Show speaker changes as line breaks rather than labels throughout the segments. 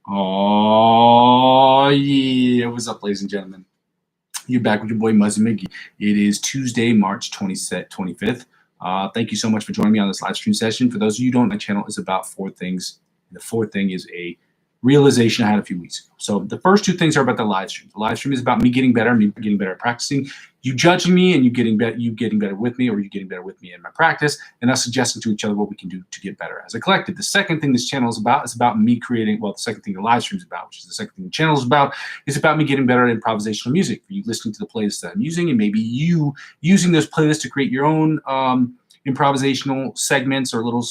Oh, yeah. What's up, ladies and gentlemen? You're back with your boy, Muzzy McGee. It is Tuesday, March 25th. Thank you so much for joining me on this live stream session. For those of you who don't know, my channel is about four things. The fourth thing is a realization I had a few weeks ago. So the first two things are about the live stream. The live stream is about me getting better at practicing, you judging me and you getting better with me, or you getting better with me in my practice, and us suggesting to each other what we can do to get better as a collective. The second thing this channel is about me creating, well, the second thing the live stream is about, which is the second thing the channel is about me getting better at improvisational music. For you listening to the playlists that I'm using, and maybe you using those playlists to create your own improvisational segments or little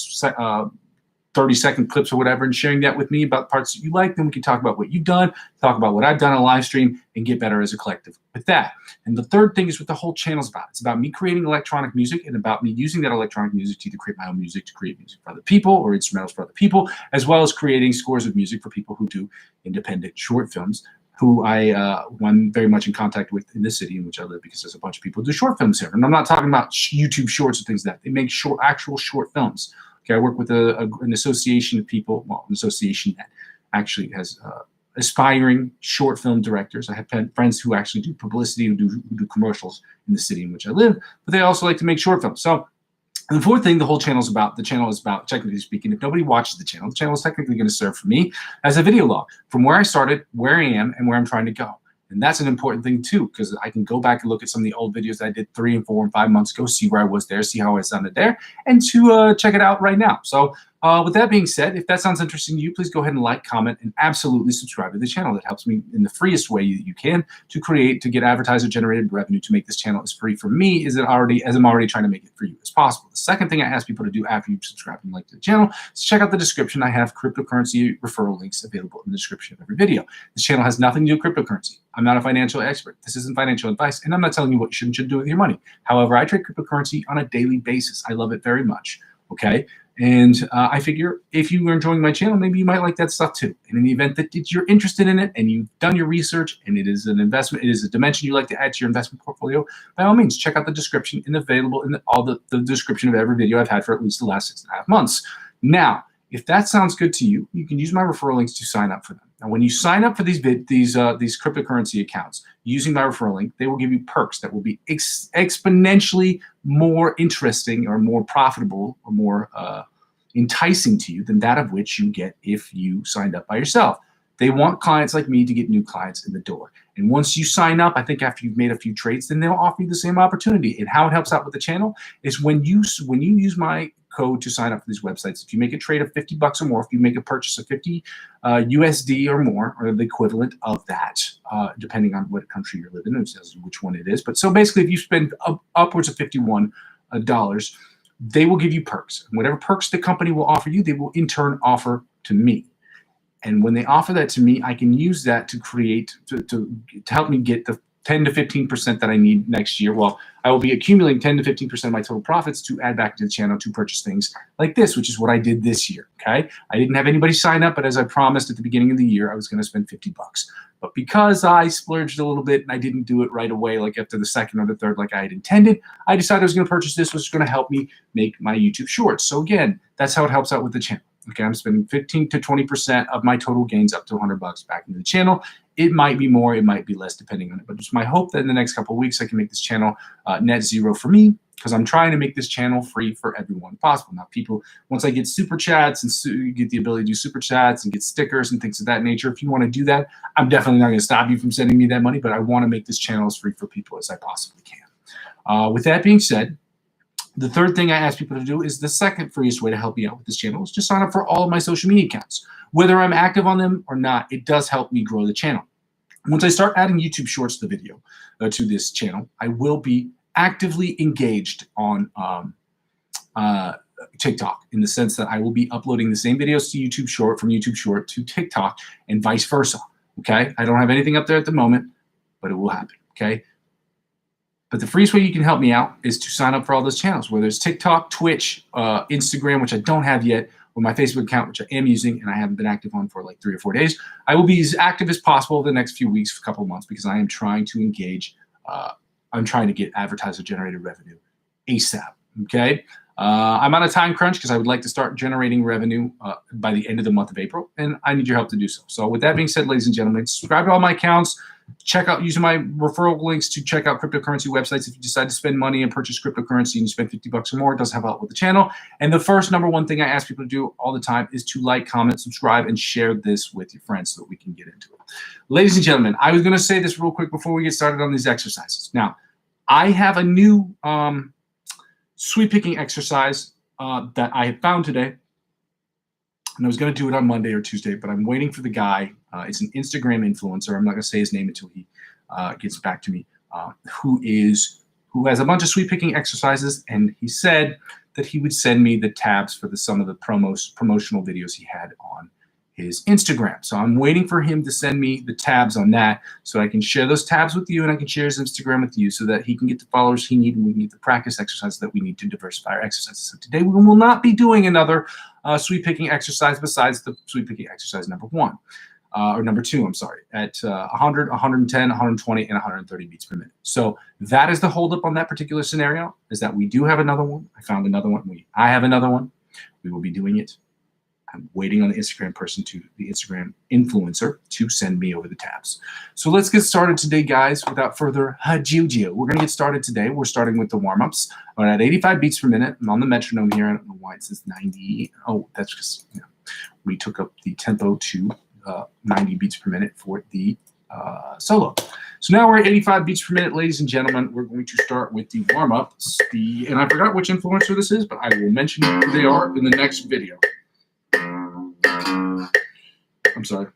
30-second clips or whatever, and sharing that with me about parts that you like. Then we can talk about what you've done, talk about what I've done on a live stream, and get better as a collective with that. And the third thing is what the whole channel is about. It's about me creating electronic music and about me using that electronic music to either create my own music, to create music for other people or instrumentals for other people, as well as creating scores of music for people who do independent short films, who I'm very much in contact with in the city in which I live, because there's a bunch of people who do short films here. And I'm not talking about YouTube shorts or things like that. They make actual short films. Okay, I work with an association of people, well, an association that actually has aspiring short film directors. I have friends who actually do publicity, who do commercials in the city in which I live, but they also like to make short films. So the fourth thing the channel is about, technically speaking, if nobody watches the channel is technically going to serve for me as a video log from where I started, where I am, and where I'm trying to go. And that's an important thing too, because I can go back and look at some of the old videos I did 3 and 4 and 5 months ago, see where I was there, see how I sounded there, and to check it out right now. So with that being said, if that sounds interesting to you, please go ahead and like, comment, and absolutely subscribe to the channel. That helps me in the freest way that you can to get advertiser-generated revenue, to make this channel as free for me as I'm already trying to make it for you as possible. The second thing I ask people to do after you subscribe and like to the channel is check out the description. I have cryptocurrency referral links available in the description of every video. This channel has nothing to do with cryptocurrency. I'm not a financial expert. This isn't financial advice, and I'm not telling you what you should do with your money. However, I trade cryptocurrency on a daily basis. I love it very much, okay? And I figure if you are enjoying my channel, maybe you might like that stuff too. And in the event that you're interested in it and you've done your research and it is an investment, it is a dimension you like to add to your investment portfolio, by all means, check out the description and available in all the description of every video I've had for at least the last 6.5 months. Now, if that sounds good to you, you can use my referral links to sign up for them. Now, when you sign up for these cryptocurrency accounts using my referral link, they will give you perks that will be exponentially more interesting or more profitable or more enticing to you than that of which you get if you signed up by yourself. They want clients like me to get new clients in the door. And once you sign up, I think after you've made a few trades, then they'll offer you the same opportunity. And how it helps out with the channel is when you use my code to sign up for these websites. If you make a trade of $50 or more, if you make a purchase of 50 USD or more, or the equivalent of that, depending on what country you're living in, it says which one it is. But so basically, if you spend upwards of $51, they will give you perks. And whatever perks the company will offer you, they will in turn offer to me. And when they offer that to me, I can use that to help me get the 10 to 15% that I need next year. Well, I will be accumulating 10 to 15% of my total profits to add back to the channel to purchase things like this, which is what I did this year, okay? I didn't have anybody sign up, but as I promised at the beginning of the year, I was gonna spend $50. But because I splurged a little bit and I didn't do it right away, like after the second or the third like I had intended, I decided I was gonna purchase this, which was gonna help me make my YouTube shorts. So again, that's how it helps out with the channel. Okay, I'm spending 15 to 20% of my total gains up to $100 back into the channel. It might be more, it might be less, depending on it. But it's my hope that in the next couple of weeks, I can make this channel net zero for me, because I'm trying to make this channel free for everyone possible. Now, people, once I get super chats and get the ability to do super chats and get stickers and things of that nature, if you want to do that, I'm definitely not going to stop you from sending me that money, but I want to make this channel as free for people as I possibly can. With that being said, the third thing I ask people to do is the second freest way to help me out with this channel is just sign up for all of my social media accounts. Whether I'm active on them or not, it does help me grow the channel. Once I start adding YouTube Shorts to the video, to this channel, I will be actively engaged on TikTok, in the sense that I will be uploading the same videos to YouTube Short, from YouTube Short to TikTok, and vice versa, okay? I don't have anything up there at the moment, but it will happen, okay? But the freest way you can help me out is to sign up for all those channels, whether it's TikTok, Twitch, Instagram, which I don't have yet, or my Facebook account, which I am using and I haven't been active on for like 3 or 4 days. I will be as active as possible the next few weeks, a couple of months, because I am trying to engage. I'm trying to get advertiser-generated revenue ASAP, okay? I'm on a time crunch because I would like to start generating revenue by the end of the month of April, and I need your help to do so. So with that being said, ladies and gentlemen, subscribe to all my accounts. Check out using my referral links to check out cryptocurrency websites. If you decide to spend money and purchase cryptocurrency and you spend $50 or more, it does help out with the channel. And the first number one thing I ask people to do all the time is to like, comment, subscribe, and share this with your friends so that we can get into it. Ladies and gentlemen, I was going to say this real quick before we get started on these exercises. Now, I have a new sweep picking exercise that I have found today. And I was going to do it on Monday or Tuesday, but I'm waiting for the guy. It's an Instagram influencer. I'm not going to say his name until he gets back to me, who has a bunch of sweep picking exercises. And he said that he would send me the tabs for some of the promotional videos he had on his Instagram. So I'm waiting for him to send me the tabs on that so I can share those tabs with you and I can share his Instagram with you so that he can get the followers he needs and we can get the practice exercises that we need to diversify our exercises. So today we will not be doing another sweep picking exercise besides the sweep picking exercise number two, I'm sorry, at 100, 110, 120, and 130 beats per minute. So that is the holdup on that particular scenario, is that we do have another one. I found another one. I have another one. We will be doing it. I'm waiting on the Instagram influencer to send me over the tabs. So let's get started today, guys, without further ado. We're going to get started today. We're starting with the warm-ups. We're at 85 beats per minute. I'm on the metronome here. I don't know why it says 90. Oh, that's because we took up the tempo to 90 beats per minute for the solo. So now we're at 85 beats per minute, ladies and gentlemen. We're going to start with the warm-ups. And I forgot which influencer this is, but I will mention who they are in the next video. I'm sorry.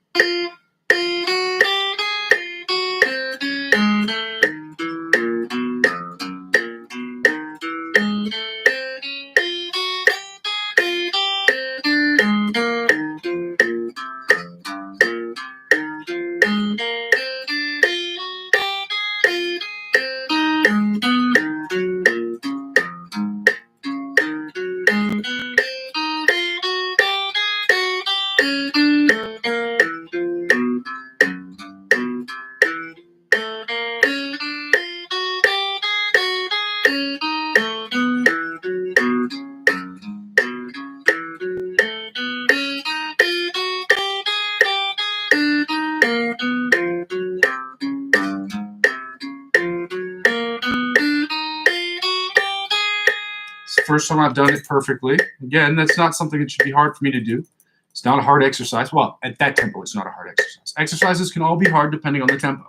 First time I've done it perfectly. Again, that's not something that should be hard for me to do. It's not a hard exercise. Well, at that tempo, it's not a hard exercise. Exercises can all be hard depending on the tempo.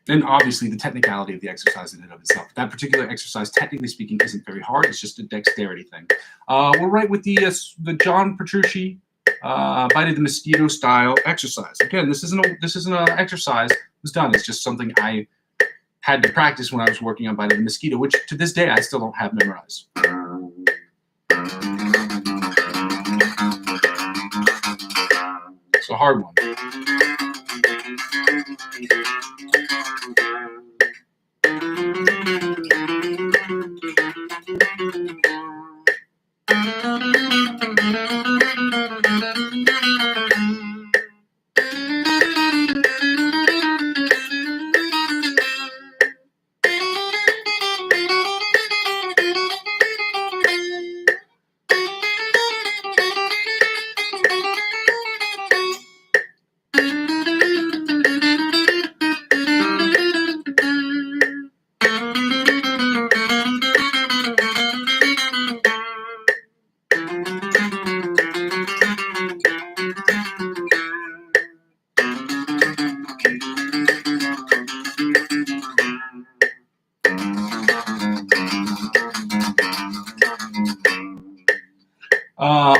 And obviously the technicality of the exercise in and of itself. That particular exercise, technically speaking, isn't very hard. It's just a dexterity thing. We're right with the John Petrucci bited the mosquito style exercise. Again, this isn't an exercise that was done. It's just something I had to practice when I was working on biting the mosquito, which to this day I still don't have memorized. It's a hard one.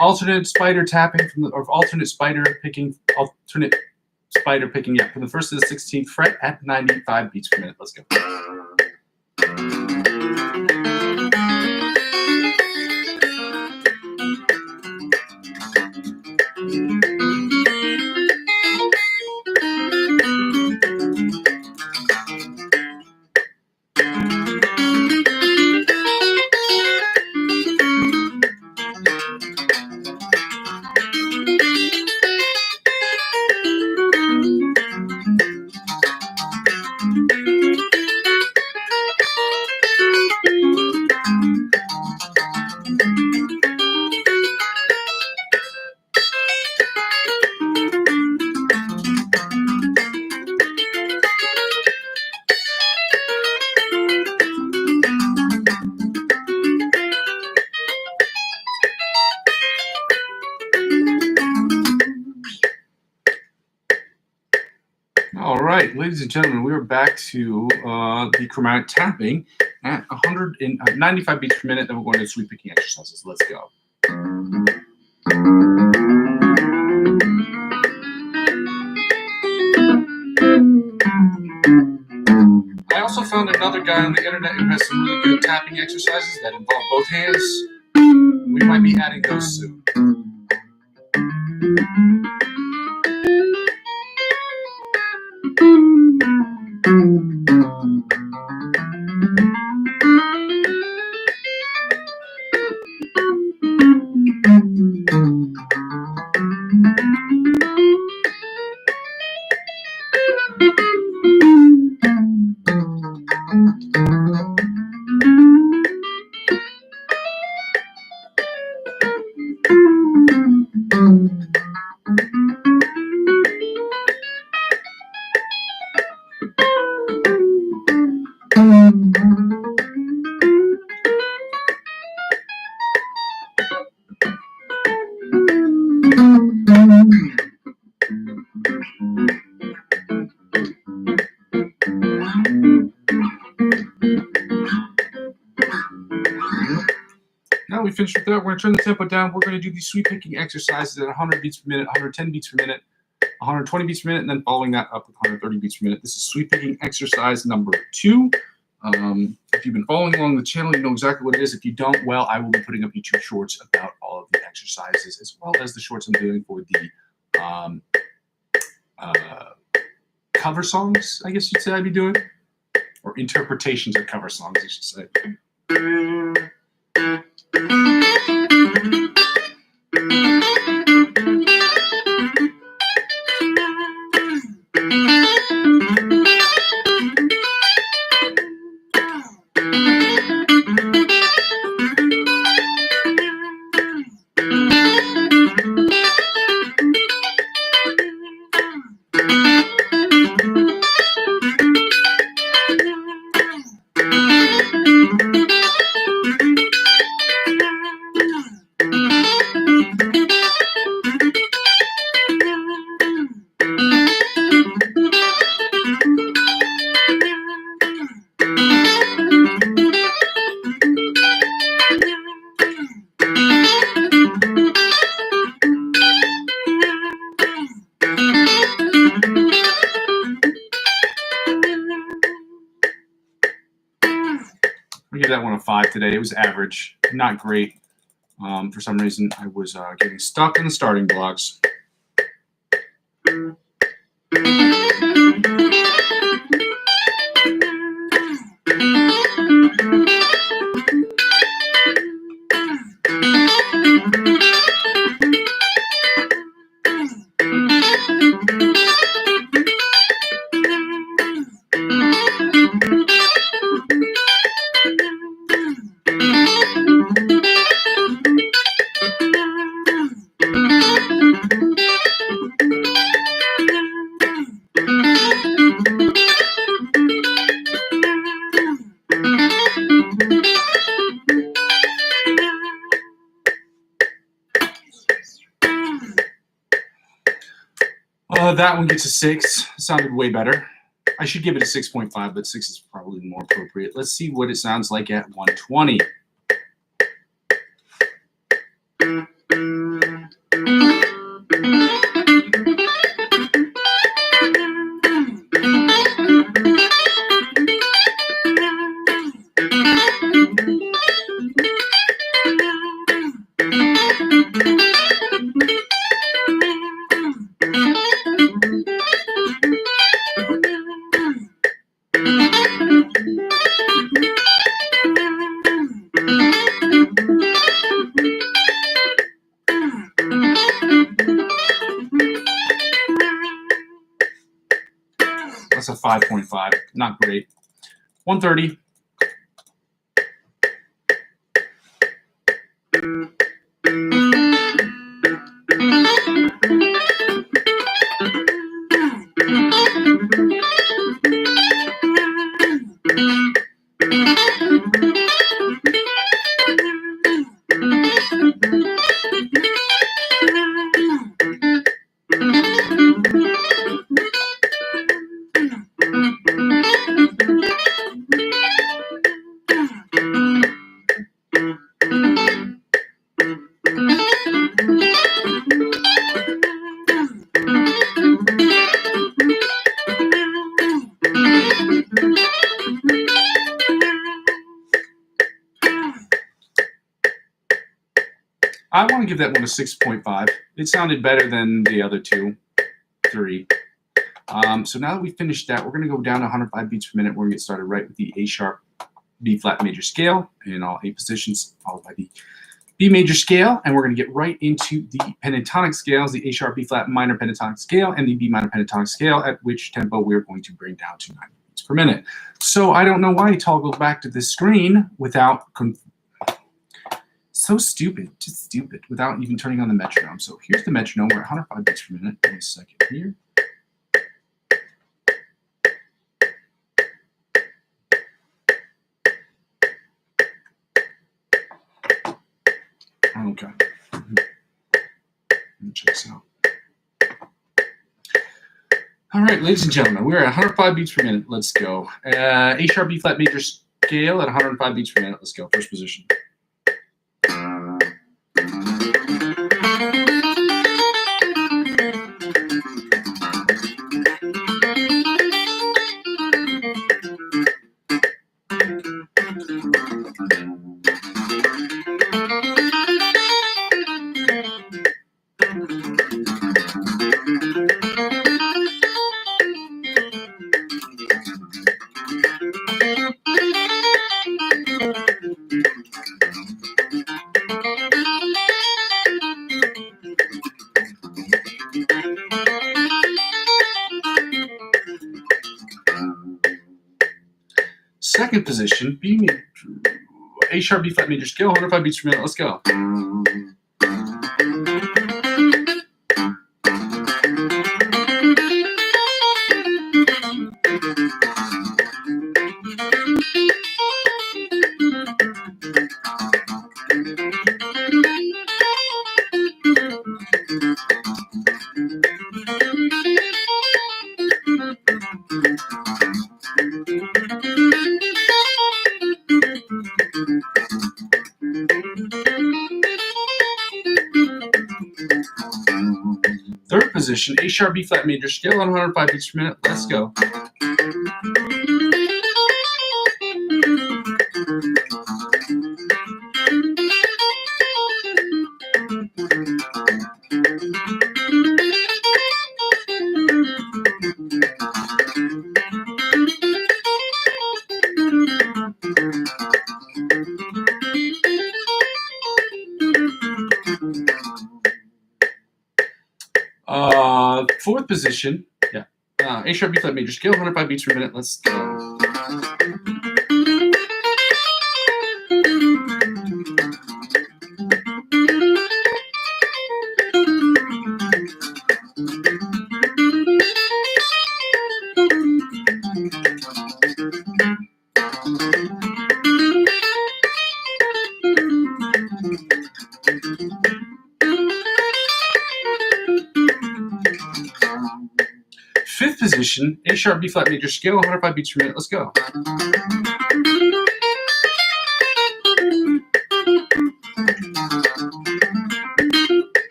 Alternate spider tapping alternate spider picking, yeah, from the 1st to the 16th fret at 95 beats per minute. Let's go. All right, ladies and gentlemen, we are back to the chromatic tapping at 195 beats per minute. Then we're going to sweep picking exercises. Let's go. I also found another guy on the internet who has some really good tapping exercises that involve both hands. We might be adding those soon. Now we finished with that. We're going to turn the tempo down. We're going to do these sweep picking exercises at 100 beats per minute, 110 beats per minute, 120 beats per minute, and then following that up with 130 beats per minute. This is sweep picking exercise number 2. If you've been following along the channel, you know exactly what it is. If you don't, well, I will be putting up YouTube shorts about all of the exercises, as well as the shorts I'm doing for the cover songs, I guess you'd say I'd be doing, or interpretations of cover songs, I should say. I give that one a 5 today. It was average, not great. For some reason, I was getting stuck in the starting blocks. That one gets a 6. Sounded way better. I should give it a 6.5, but 6 is probably more appropriate. Let's see what it sounds like at 120. That's a 5.5. Not great. 130. I want to give that one a 6.5. It sounded better than the other 2, 3. So now that we've finished that, we're going to go down to 105 beats per minute. We're going to get started right with the A sharp, B flat major scale in all 8 positions, followed by the B major scale, and we're going to get right into the pentatonic scales, the A sharp, B flat minor pentatonic scale, and the B minor pentatonic scale, at which tempo we're going to bring down to 90 beats per minute. So I don't know why he toggled back to the screen without so stupid, just stupid, without even turning on the metronome. So here's the metronome. We're at 105 beats per minute. Give me a second here. Okay. Let me check this out. All right, ladies and gentlemen, we're at 105 beats per minute. Let's go. A sharp, B flat major scale at 105 beats per minute. Let's go. First position. Second position, A sharp, B flat major scale, 105 beats per minute. Let's go. Third position, A sharp, B flat major scale on 105 beats per minute. Let's go. Fourth position, A sharp, B flat major scale, 105 beats per minute. Let's go. Fifth position, A sharp, B flat major scale, 105 beats per minute. Let's go.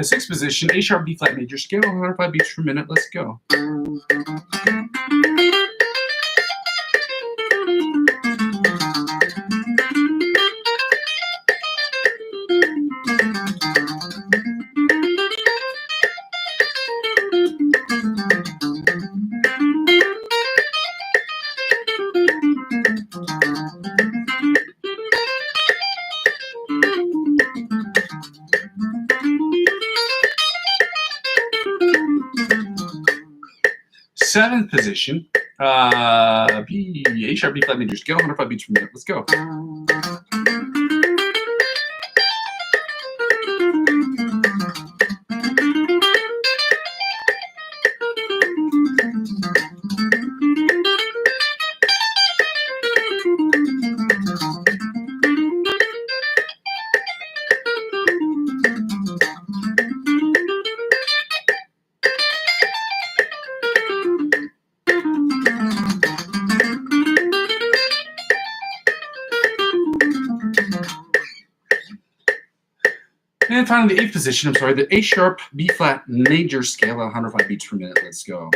Sixth position, A sharp, B flat major scale, 105 beats per minute. Let's go. Seventh position, A sharp, B flat major scale, 105 beats per minute. Let's go. And finally, the eighth position, the A sharp, B flat major scale at 105 beats per minute. Let's go.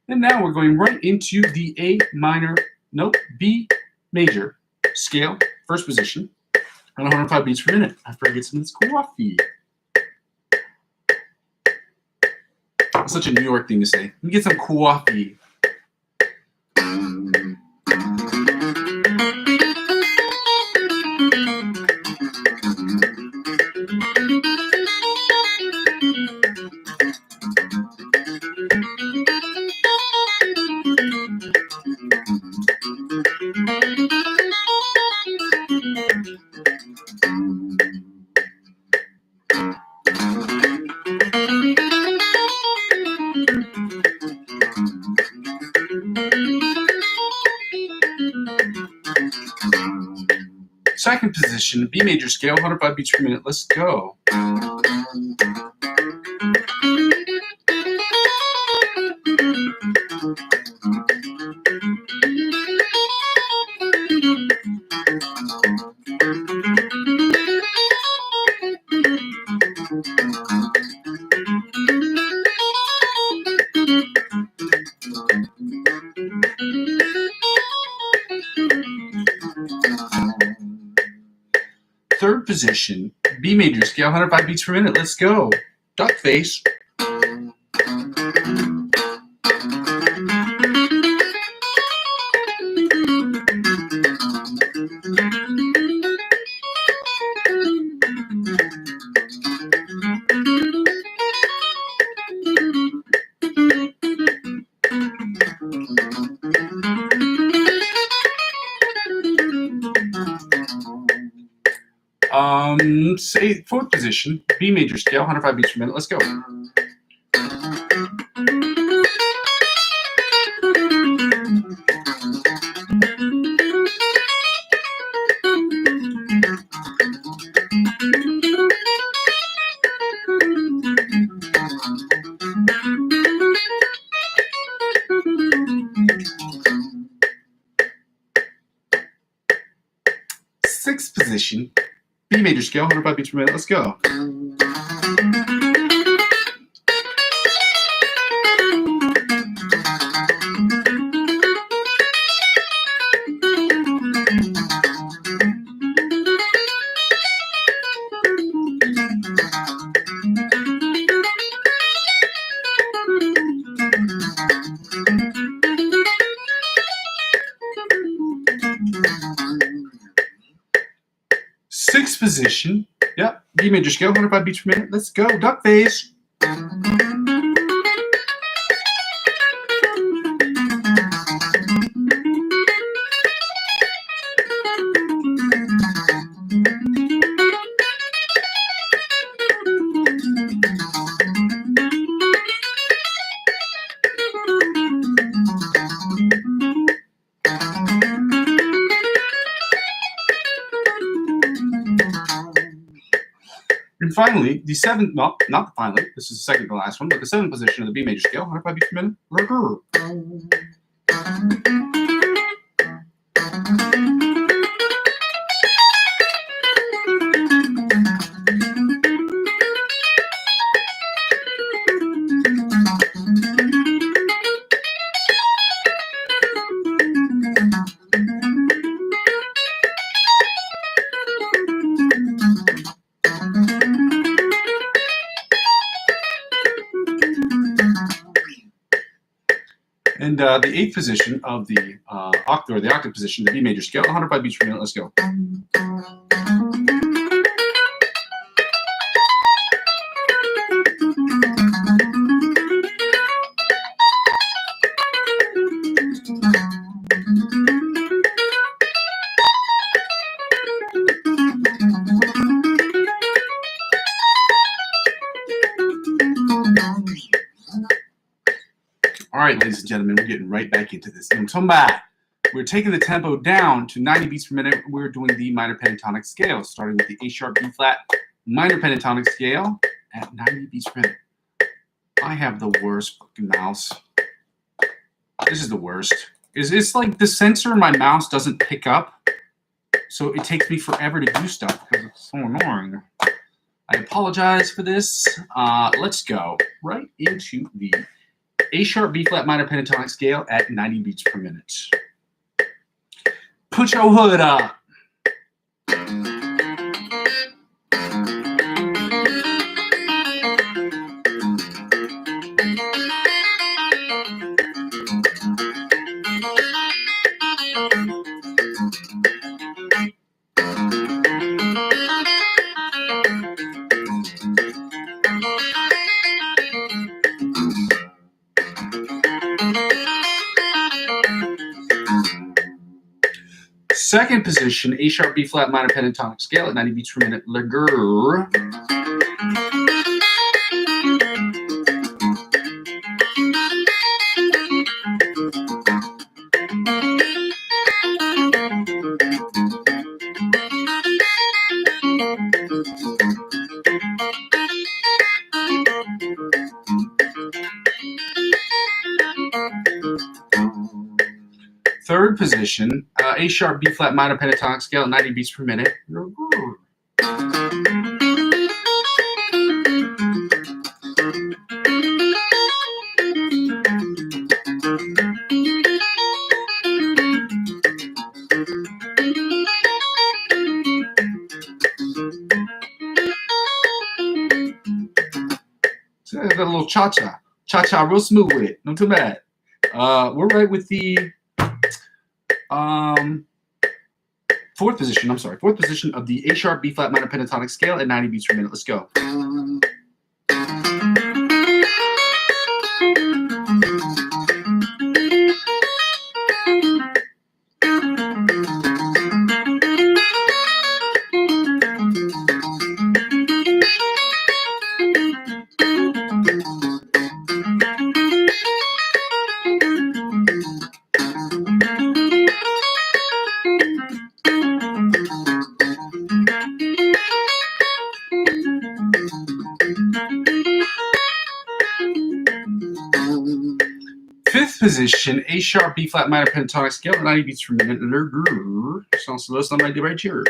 And now we're going right into the B major scale, first position, at 105 beats per minute. After I get some of this coffee. That's such a New York thing to say. Let me get some coffee. Second position, B major scale, 105 beats per minute. Let's go. Third position, B major scale, 105 beats per minute. Let's go. Duck face. Say fourth position, B major scale, 105 beats per minute. Let's go. Sixth position, B major scale, 105 beats per minute. Let's go. Sixth position, yep, B major scale, 105 beats per minute. Let's go. Duck face. And finally, the seventh, no, not finally, this is the second to last one, but the seventh position of the B major scale, 105 beats per minute. And the eighth position of the octave position, the B major scale, 105 beats per minute. Let's go. All right, ladies and gentlemen, we're getting right back into this. I'm talking about, we're taking the tempo down to 90 beats per minute. We're doing the minor pentatonic scale, starting with the A sharp B flat minor pentatonic scale at 90 beats per minute. I have the worst fucking mouse. This is the worst. It's like the sensor in my mouse doesn't pick up, so it takes me forever to do stuff because it's so annoying. I apologize for this. Let's go right into the A sharp B flat minor pentatonic scale at 90 beats per minute. Put your hood up. Second position, A sharp B flat minor pentatonic scale at 90 beats per minute. Leger. Third position, A sharp B flat minor pentatonic scale at 90 beats per minute. So got a little cha-cha. Cha-cha real smooth with it. Not too bad. We're right with the fourth position of the A sharp B flat minor pentatonic scale at 90 beats per minute. Let's go. Fifth position, A sharp B flat minor pentatonic scale at 90 beats per minute. Sounds slow, somebody right here.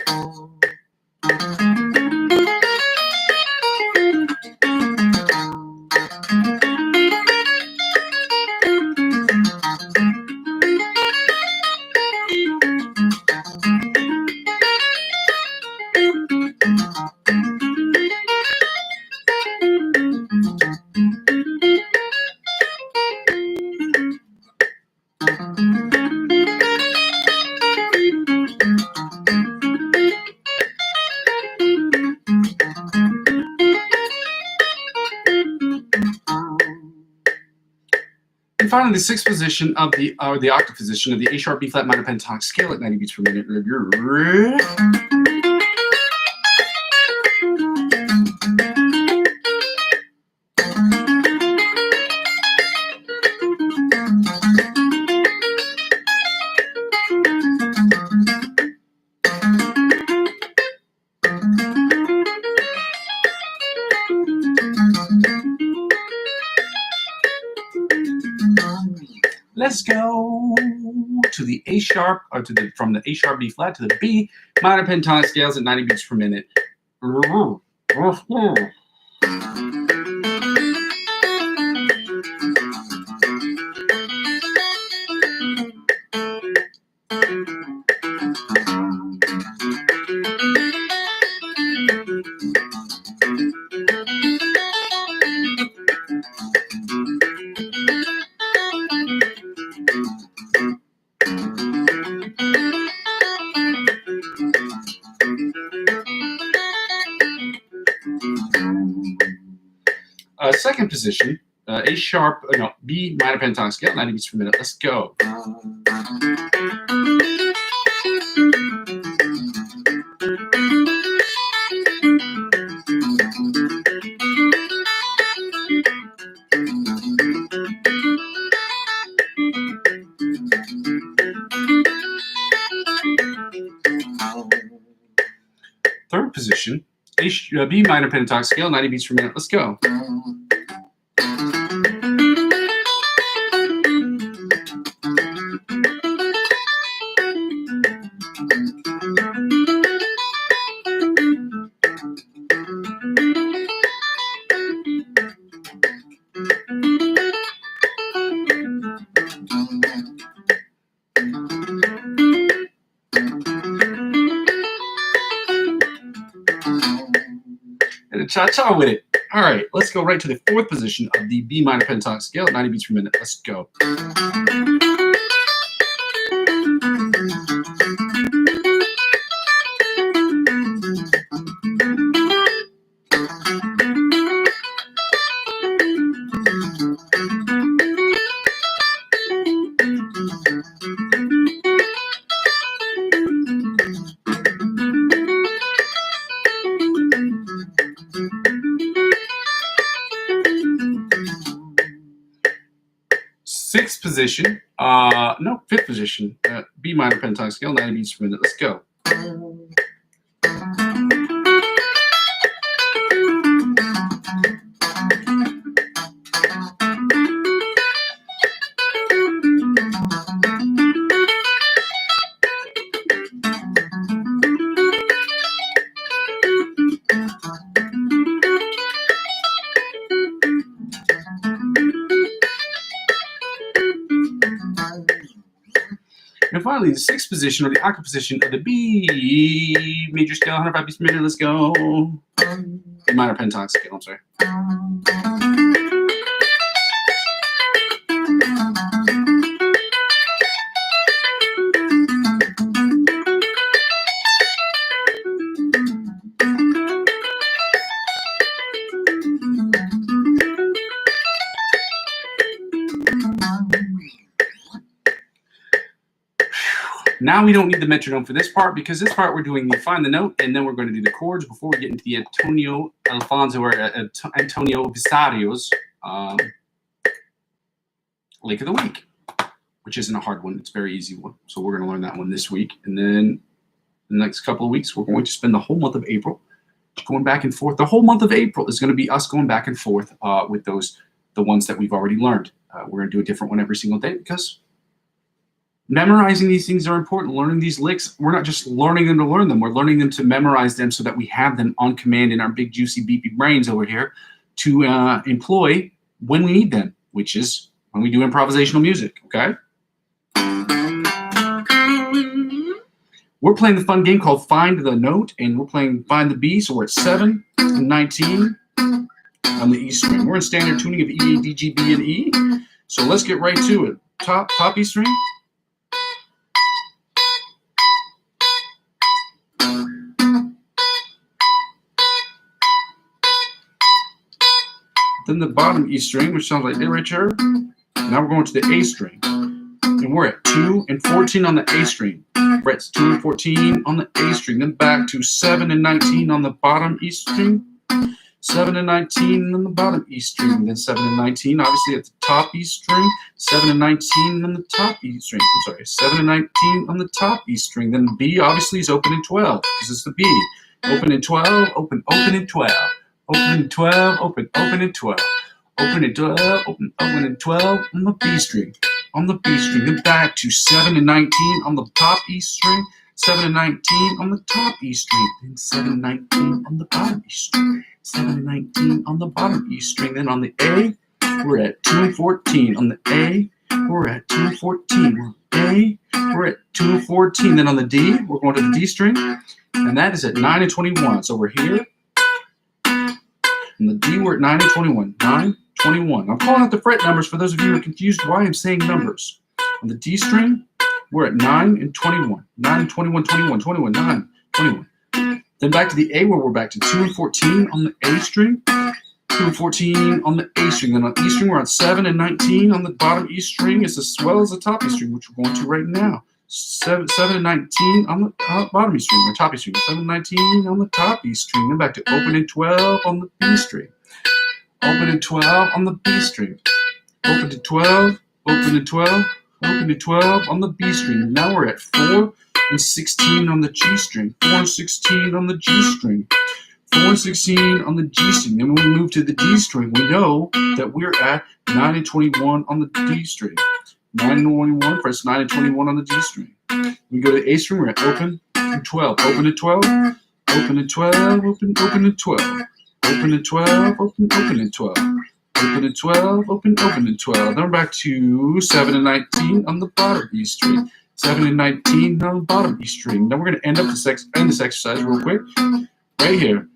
And finally, the sixth position of the octave position of the A sharp B flat minor pentatonic scale at 90 beats per minute. Let's go to the A sharp, or from the A sharp B flat to the B minor pentatonic scales at 90 beats per minute. Second position, A sharp, B minor pentatonic scale, 90 beats per minute. Let's go. position, B minor pentatonic scale, 90 beats per minute. Let's go. And a cha-cha with it. All right, let's go right to the fourth position of the B minor pentatonic scale, 90 beats per minute. Let's go. Sixth position, fifth position, B minor pentatonic scale, 90 beats per minute. Let's go. And finally, the sixth position, or the octave position of the B major scale, 105 beats per minute. Let's go. B minor pentatonic scale, I'm sorry. Now we don't need the metronome for this part, because this part we're doing the find the note, and then we're going to do the chords before we get into the Antonio Visario's Lick of the Week, which isn't a hard one. It's a very easy one. So we're going to learn that one this week. And then the next couple of weeks, we're going to spend the whole month of April going back and forth. The whole month of April is going to be us going back and forth with the ones that we've already learned. We're going to do a different one every single day, because memorizing these things are important. Learning these licks, we're not just learning them to learn them. We're learning them to memorize them so that we have them on command in our big, juicy, beepy brains over here to employ when we need them, which is when we do improvisational music, okay? We're playing the fun game called Find the Note, and we're playing Find the B, so we're at 7 and 19 on the E string. We're in standard tuning of E, D, G, B, and E. So let's get right to it. Top E string. Then the bottom E string, which sounds like literature. Now we're going to the A string. And we're at 2 and 14 on the A string. We're at 2 and 14 on the A string. Then back to 7 and 19 on the bottom E string. 7 and 19 on the bottom E string. Then 7 and 19, obviously at the top E string. 7 and 19 on the top E string. I'm sorry, 7 and 19 on the top E string. Then B obviously is open in 12, because it's the B. Open in 12, open in 12. Open in 12, open in 12. Open in 12, open in 12 on the B string. On the B string. Then back to 7 and 19 on the top E string. 7 and 19 on the top E string. Then 7 and 19 on the bottom E string. 7 and 19 on the bottom E string. Then on the A, we're at 2 and 14. On the A, we're at 2 and 14. On A, we're at 2 and 14. Then on the D, we're going to the D string. And that is at 9 and 21. So we're here. And the D, we're at 9 and 21. 9, 21. I'm calling out the fret numbers for those of you who are confused why I'm saying numbers. On the D string, we're at 9 and 21. 9 and 21, 21, 21, 9, 21. Then back to the A, where we're back to 2 and 14 on the A string. 2 and 14 on the A string. Then on E string, we're on 7 and 19 on the bottom E string, as well as the top E string, which we're going to right now. 7 and 19 on the bottom E string, or top E string. 7 and 19 on the top E string. Then back to open in 12 on the B string. Open in 12 on the B string. Open in 12, open in 12, open in 12 on the B string. Now we're at 4 and 16 on the G string. 4 and 16 on the G string. 4 and 16 on the G string. Then when we move to the D string, we know that we're at 9 and 21 on the D string. 9 and 21, press 9 and 21 on the D string. We go to the A string, we're at open and 12. Open and 12, open and 12, open and 12. Open and 12, open and 12. Open and 12, open and 12. Then we're back to 7 and 19 on the bottom E string. 7 and 19 on the bottom E string. Then we're going to end this exercise real quick right here.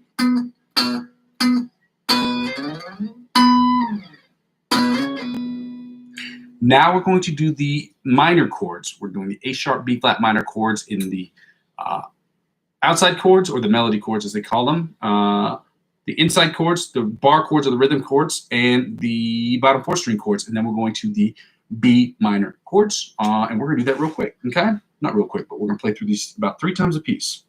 Now we're going to do the minor chords. We're doing the A sharp, B flat minor chords in the outside chords, or the melody chords as they call them. The inside chords, the bar chords or the rhythm chords, and the bottom 4 string chords. And then we're going to the B minor chords. And we're going to do that real quick, okay? Not real quick, but we're going to play through these about 3 times a piece.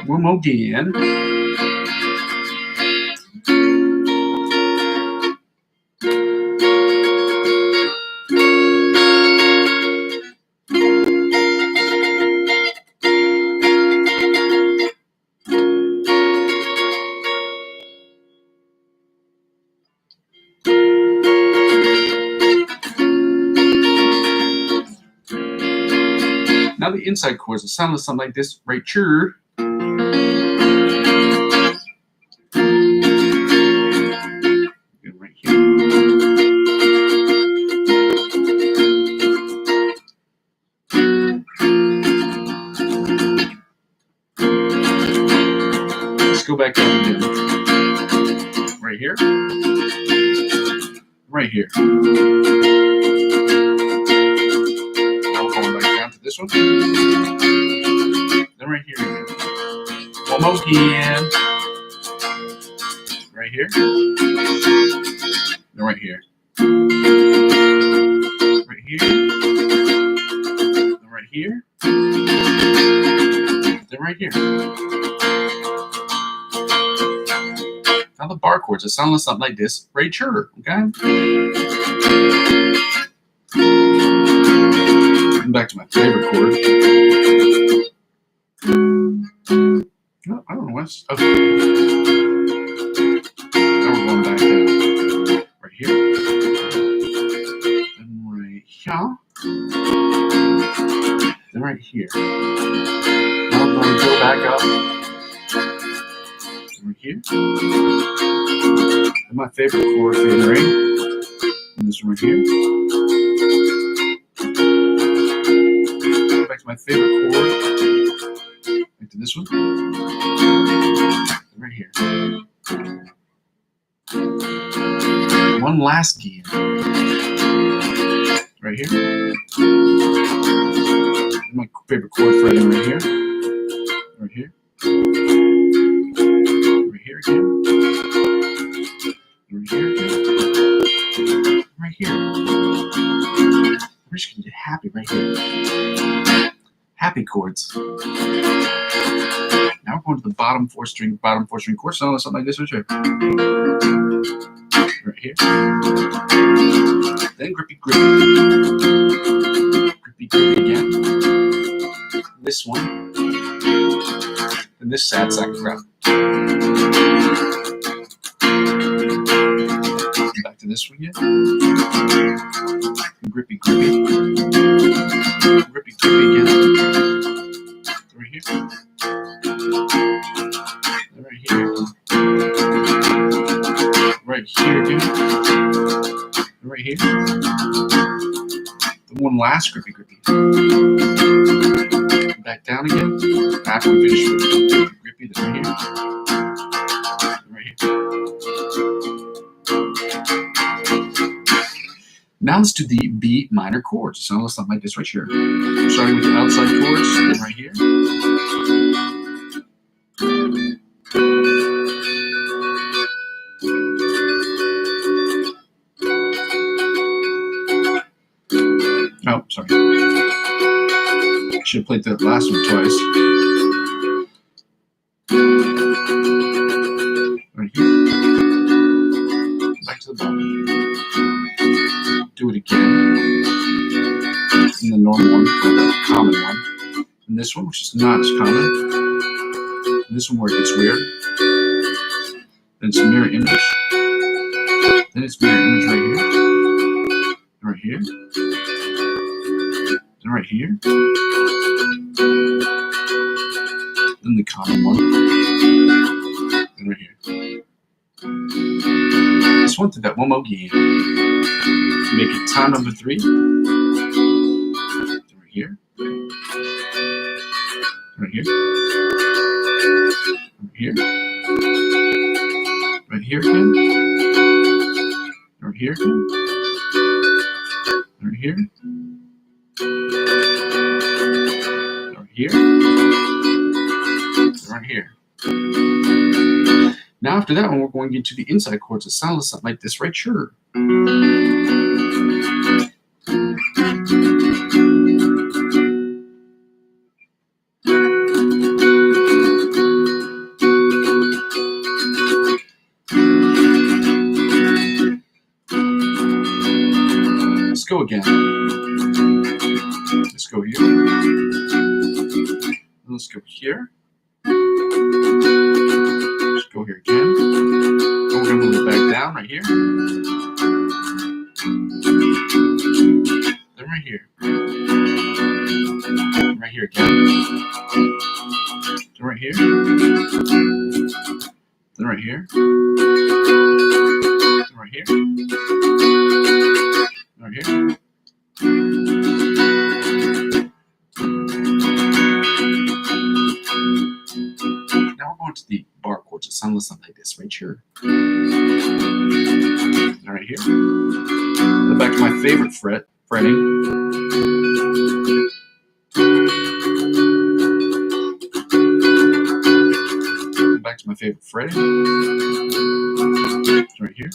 One more again. Now the inside chords will sound something like this right here. Right here. Let's go back down again. Right here. Right here. This one. Then right here again. One more again. Right here. Then right here. Right here. Then right here. Then right here. Now the bar chords, it sounds something like this right here, okay? Back to my favorite chord. No, I don't know what's. Okay. Now we're going back down. Right here. Then right here. Then right here. Now I'm going to go back up. Then right here. And my favorite chord, fade and rain. And this one right here. My favorite chord, back to this one, right here. One last gear, right here. My favorite chord fretting right here, right here, right here again, right here again, right here. We're just gonna get happy right here. Happy chords. Now we're going to the bottom 4 string chord, something like this right here. Right here. Then grippy again. This one. And this sad sack of crap. Back to this one again. Grippy. Grippy again. Right here. Right here. Right here again. Right here. last grippy. Back down again. After we finish with grippy, then right here. Now let's do the B minor chords. So let's not like this right here. Starting with the outside chords, then right here. Oh, sorry. Should have played that last one twice. Right here. Back to the bottom. Do it again. And the normal one, or the common one. And this one, which is not as common. And this one where it gets weird. Then it's mirror image. Then it's mirror image right here. Right here. Then right here. Then the common one. And right here. Just went through that one more again. Make it time number 3. Right here. Right here. Right here. Right here again. Right here again. Right here. Right here. Right here. Now after that one, we're going into the inside chords that sound something like this right here. Let's go again. Let's go here. Let's go here. Let's go here again. We're going to move it back down right here. Then right here. Right here again. Then right here. Then right here. Then right here. Right here. Now we're going to the bar chords that sound something like this right here. Right here. Go back to my favorite fretting. Go back to my favorite fretting. Right here.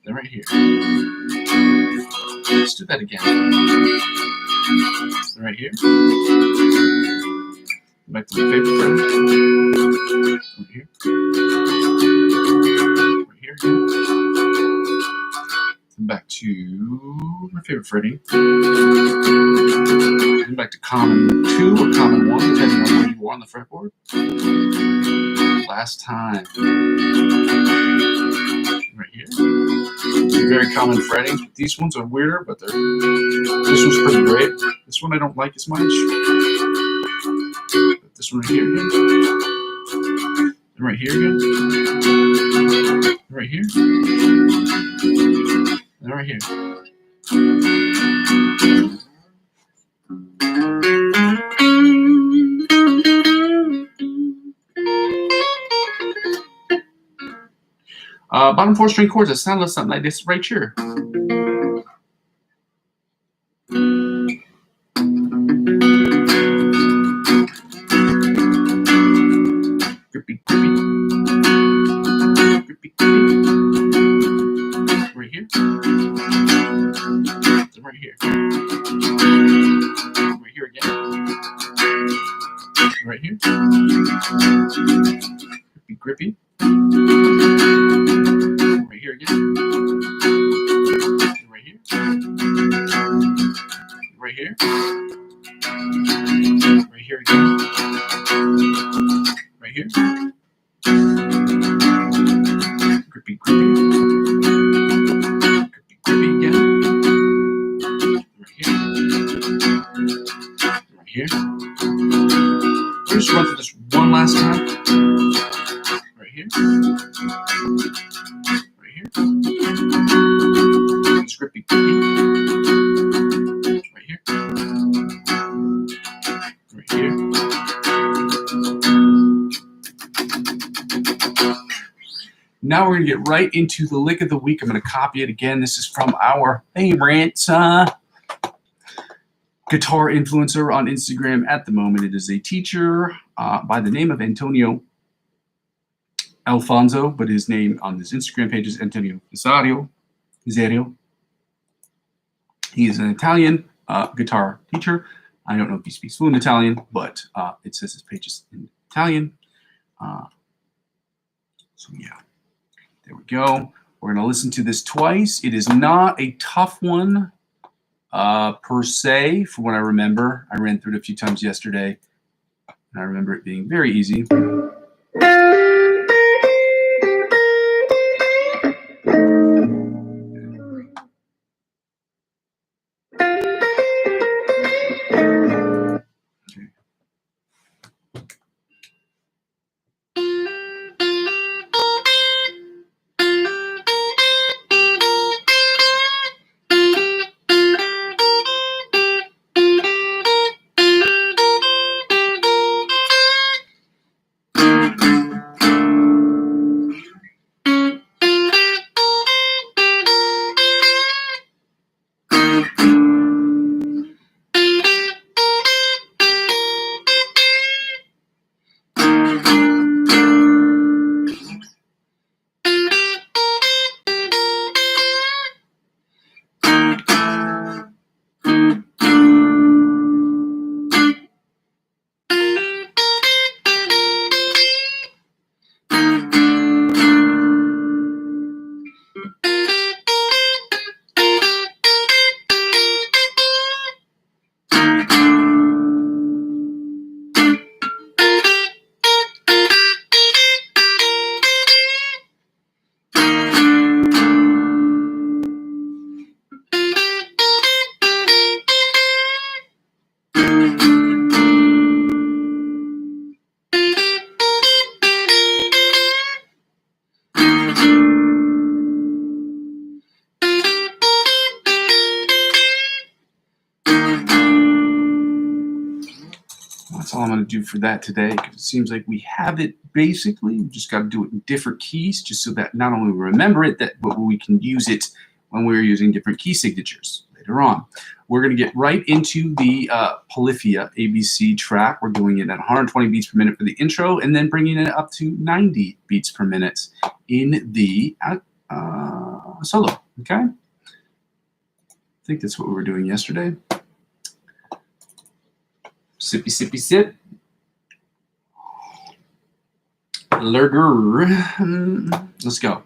Then right here. Let's do that again. Then right here. Back to my favorite fretting. Right here. Right here again. And back to my favorite fretting. And back to common 2 or common 1, depending on where you are on the fretboard. Last time. Right here. Very common frettings, but these ones are weirder, but this one's pretty great. This one I don't like as much. But this one right here again. And right here again. And right here. And right here. Bottom 4 string chords that sound something like this right here. Grippy, grippy. Grippy, grippy. Right here. Right here. Right here again. Right here. Grippy, grippy. Right here again. Right here. Right here. Right here again. Right here. Grippy, grippy. Grippy, grippy again. Right here. Right here. We'll just run through this one last time. Right here. Right here. It's grippy, grippy. Now we're going to get right into the lick of the week. I'm going to copy it again. This is from our favorite guitar influencer on Instagram at the moment. It is a teacher by the name of Antonio Alfonso, but his name on his Instagram page is Antonio Cesario. He is an Italian guitar teacher. I don't know if he speaks fluent Italian, but it says his page is in Italian. So yeah, there we go. We're going to listen to this twice. It is not a tough one per se, from what I remember. I ran through it a few times yesterday, and I remember it being very easy. That's all I'm going to do for that today, because it seems like we have it basically. We just got to do it in different keys, just so that not only we remember it, but we can use it when we're using different key signatures later on. We're going to get right into the Polyphia ABC track. We're doing it at 120 beats per minute for the intro, and then bringing it up to 90 beats per minute in the solo. Okay? I think that's what we were doing yesterday. Sippy, sippy, sip. Lurger. Let's go.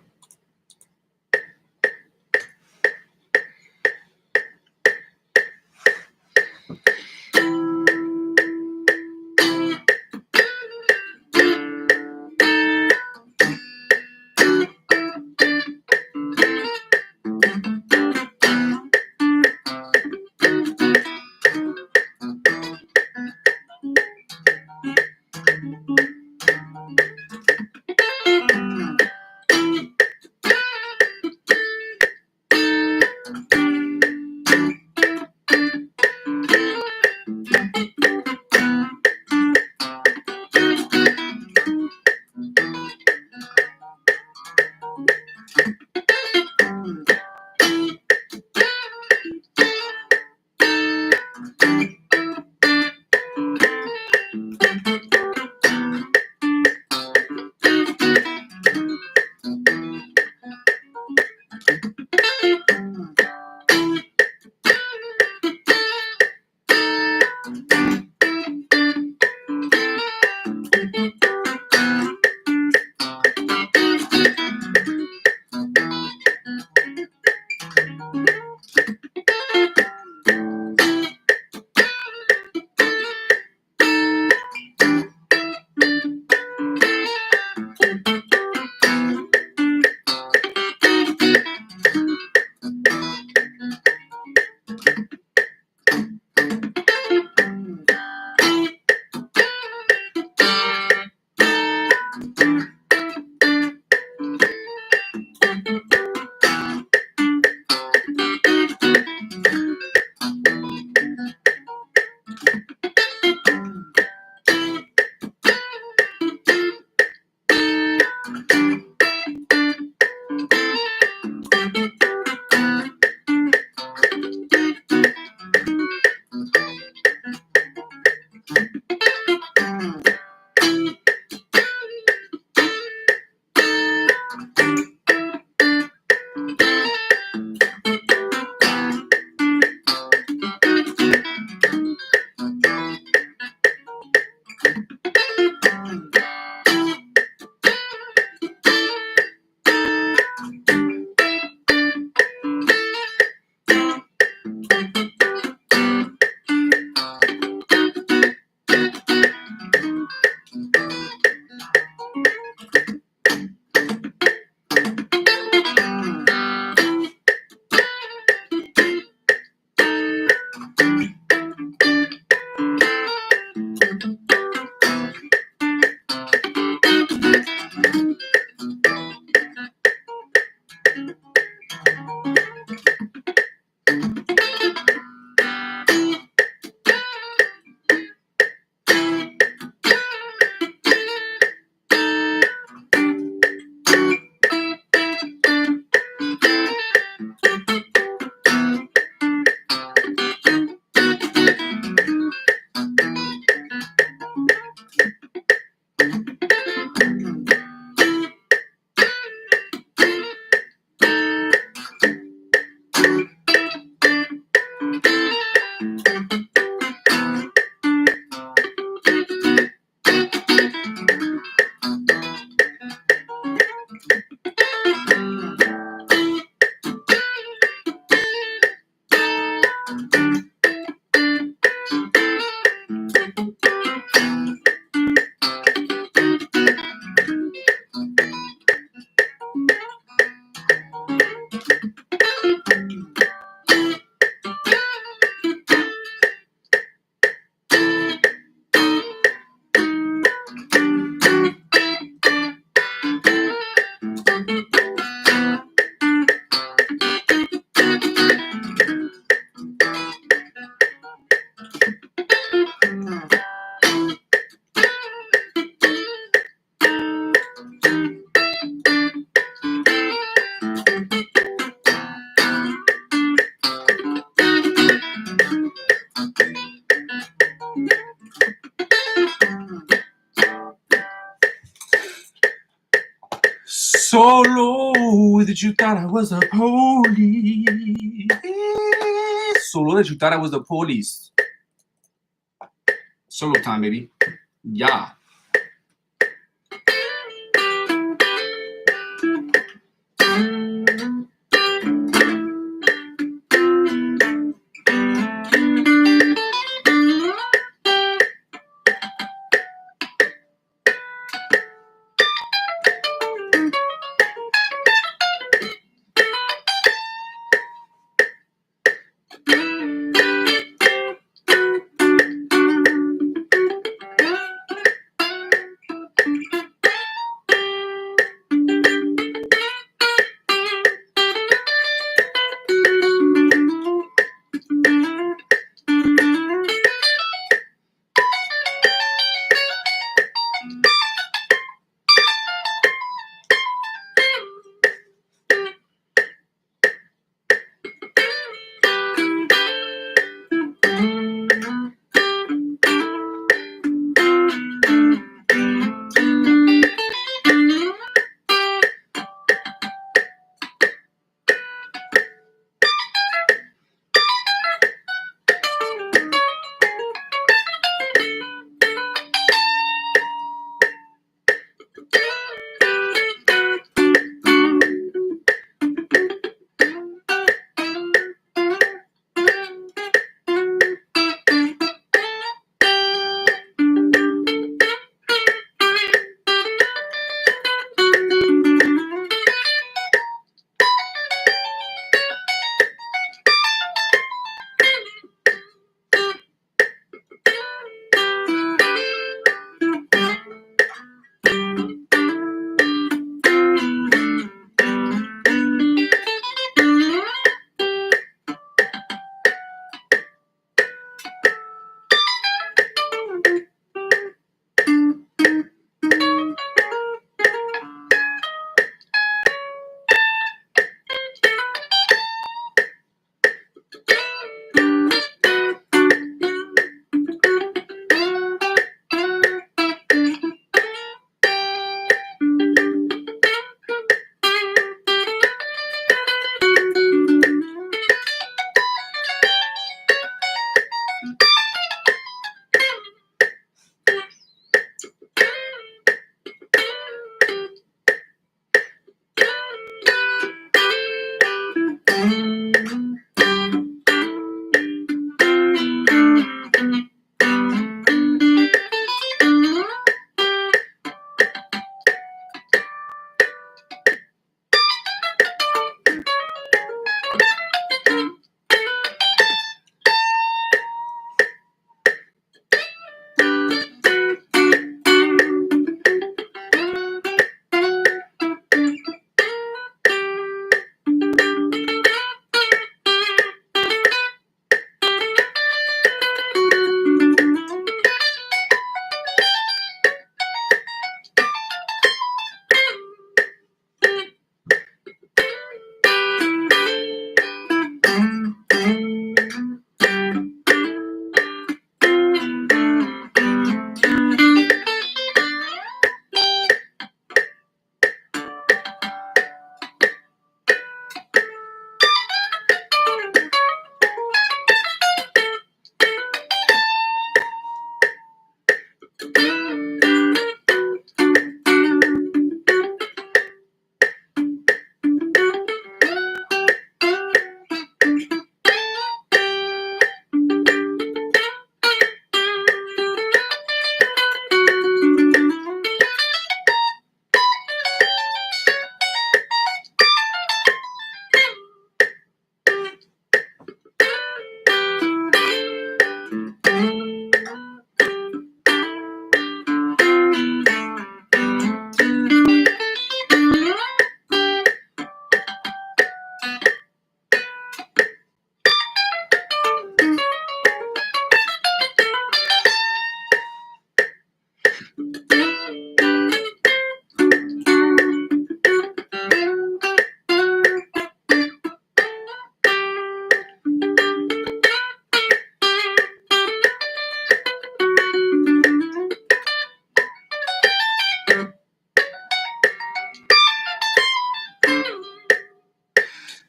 So low that you thought I was the police. So low that you thought I was the police. Solo time, baby. Yeah.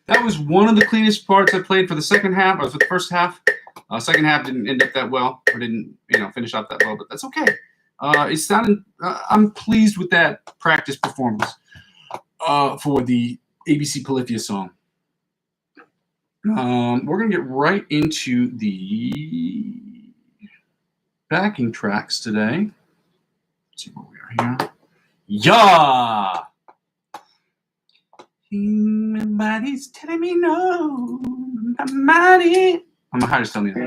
that was one of the cleanest parts I played for the second half, or for the first half. Second half didn't end up that well, or didn't finish off that well, but that's okay. It sounded. I'm pleased with that practice performance for the ABC Polyphia song. We're gonna get right into the backing tracks today. Let's see where we are here. Yeah. Everybody's telling me no. I'm mighty. I'm a higher telling me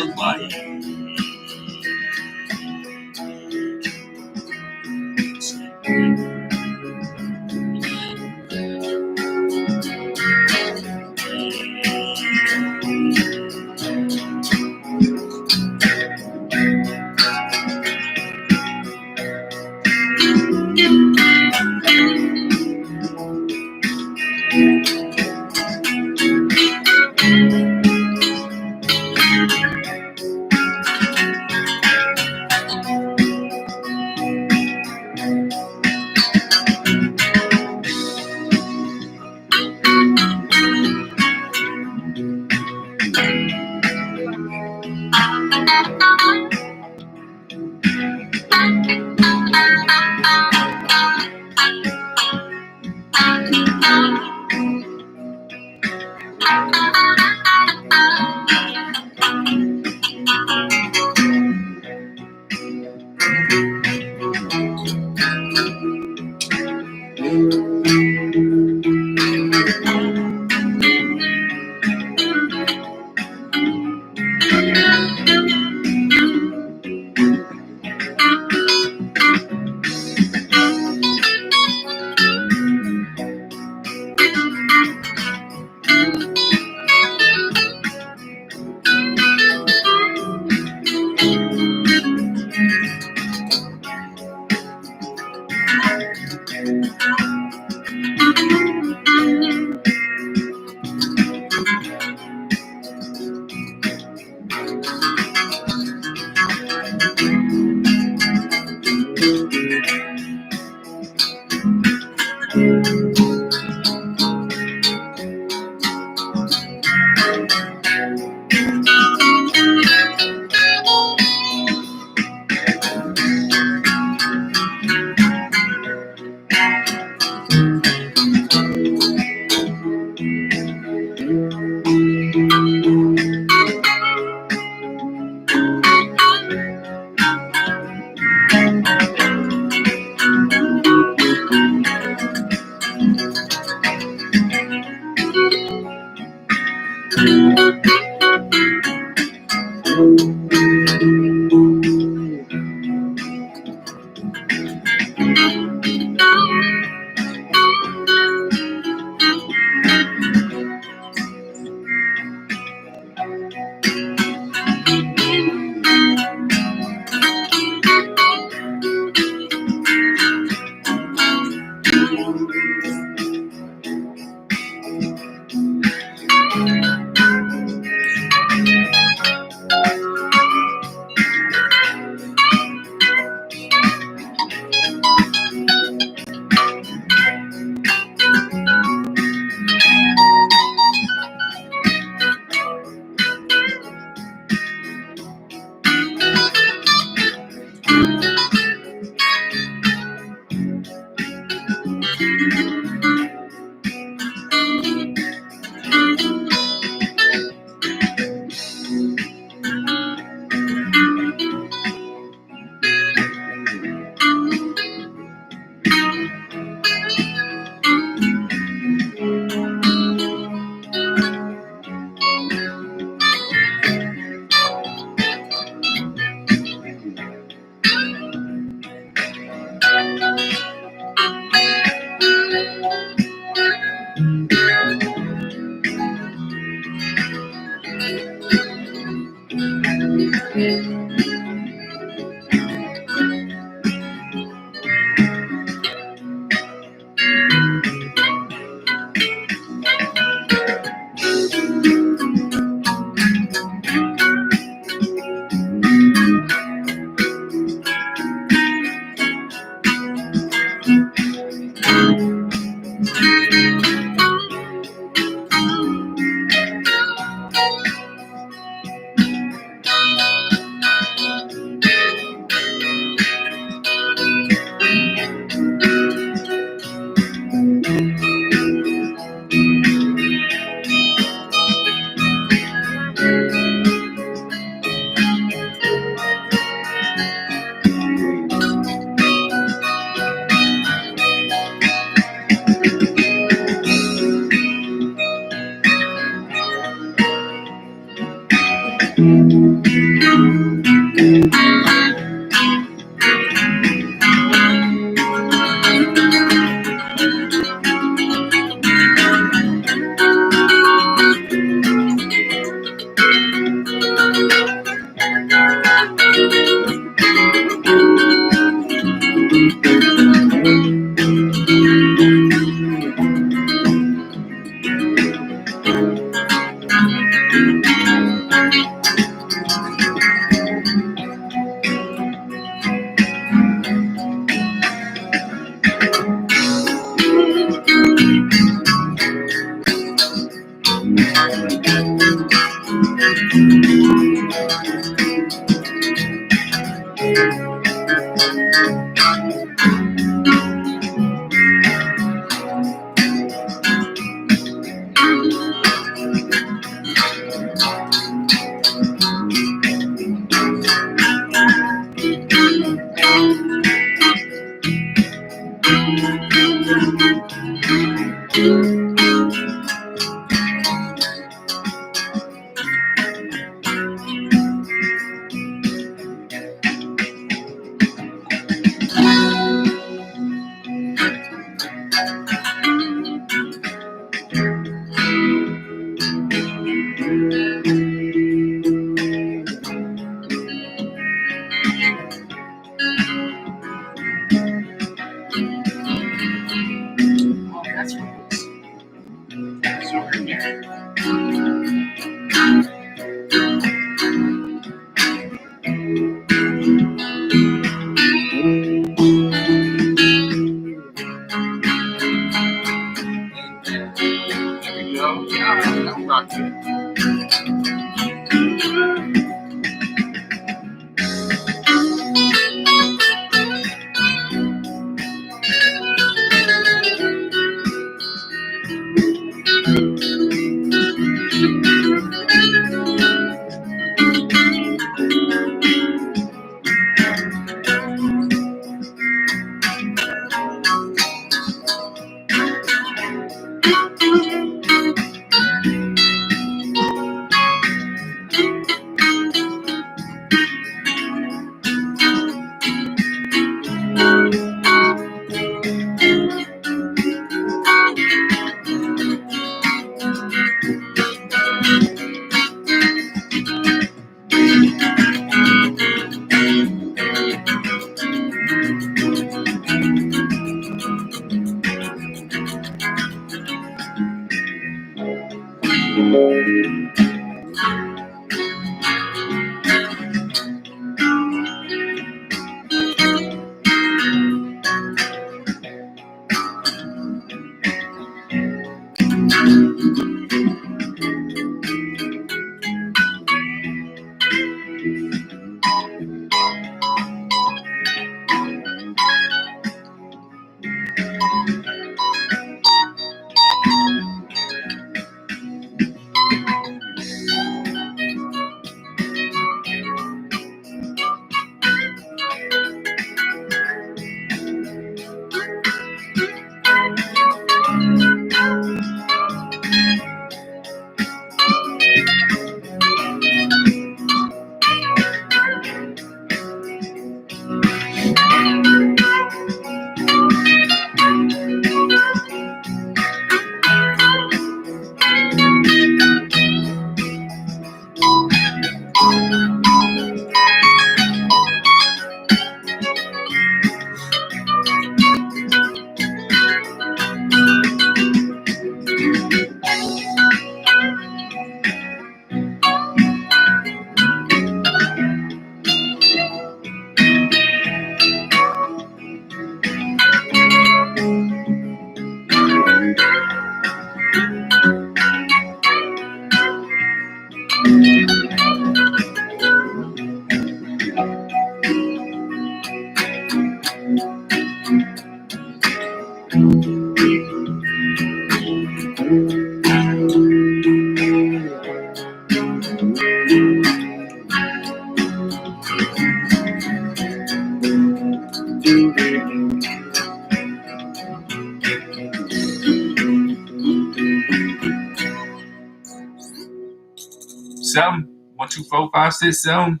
7, 1, 2, 4, 5, 6, 7.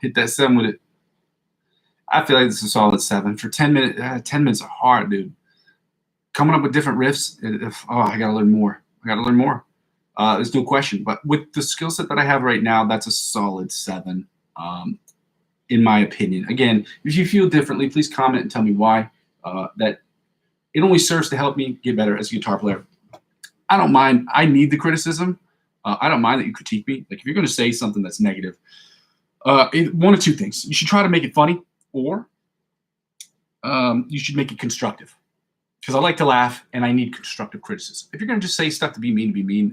Hit that 7 with it. I feel like this is a solid 7 for 10 minutes. 10 minutes are hard, dude. Coming up with different riffs. I gotta learn more. There's no question. But with the skill set that I have right now, that's a solid 7, in my opinion. Again, if you feel differently, please comment and tell me why. That it only serves to help me get better as a guitar player. I don't mind. I need the criticism. I don't mind that you critique me. Like if you're going to say something that's negative, one of two things: you should try to make it funny, or you should make it constructive. Because I like to laugh and I need constructive criticism. If you're going to just say stuff to be mean,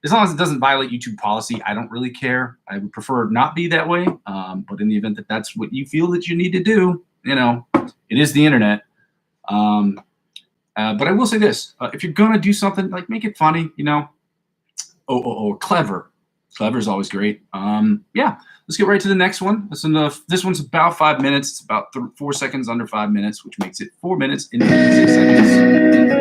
as long as it doesn't violate YouTube policy, I don't really care. I would prefer not be that way. But in the event that that's what you feel that you need to do, it is the internet. But I will say this: if you're going to do something, like make it funny, or clever. Clever is always great. Yeah, let's get right to the next one. This one's about 5 minutes. It's about 4 seconds under 5 minutes, which makes it 4 minutes and 56 seconds.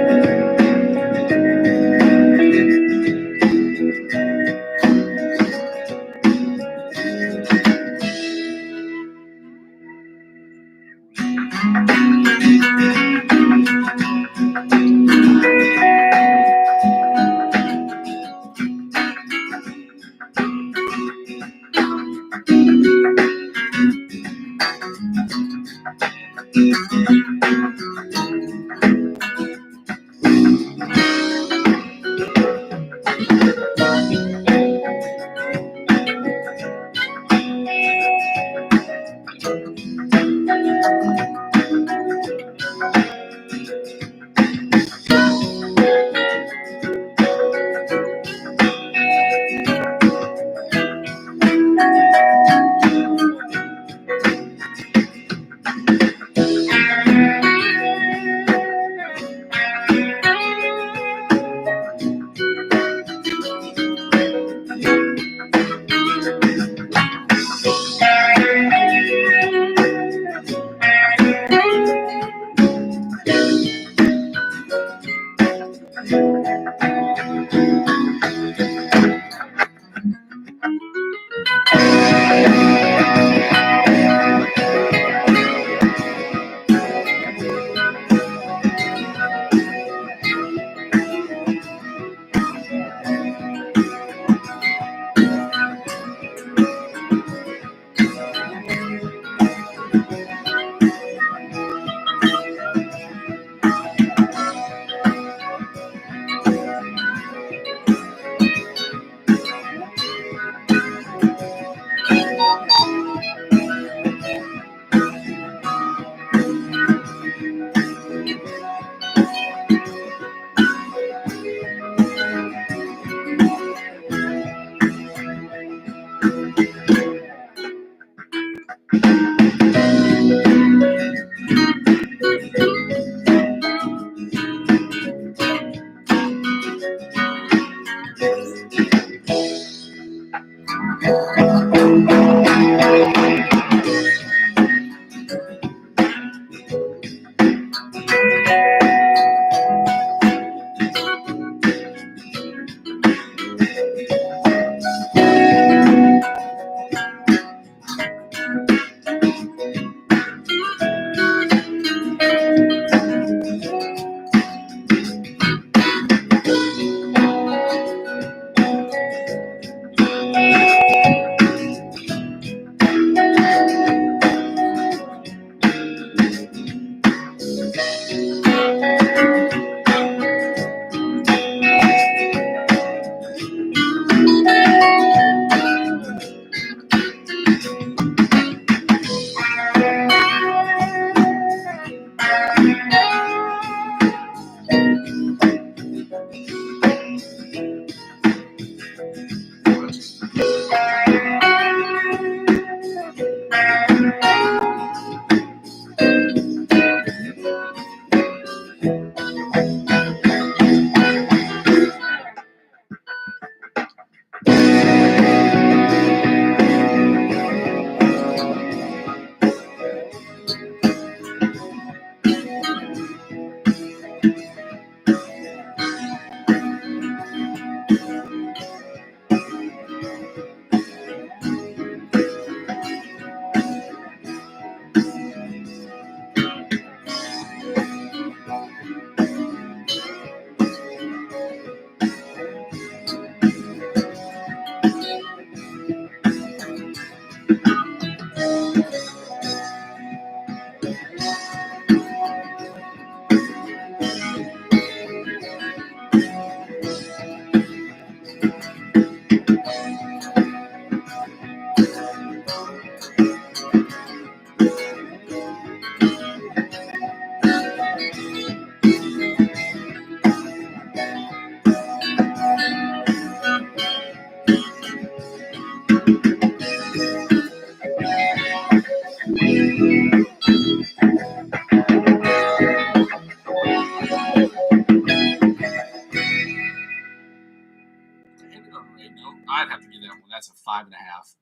have to give that one. That's a 5.5.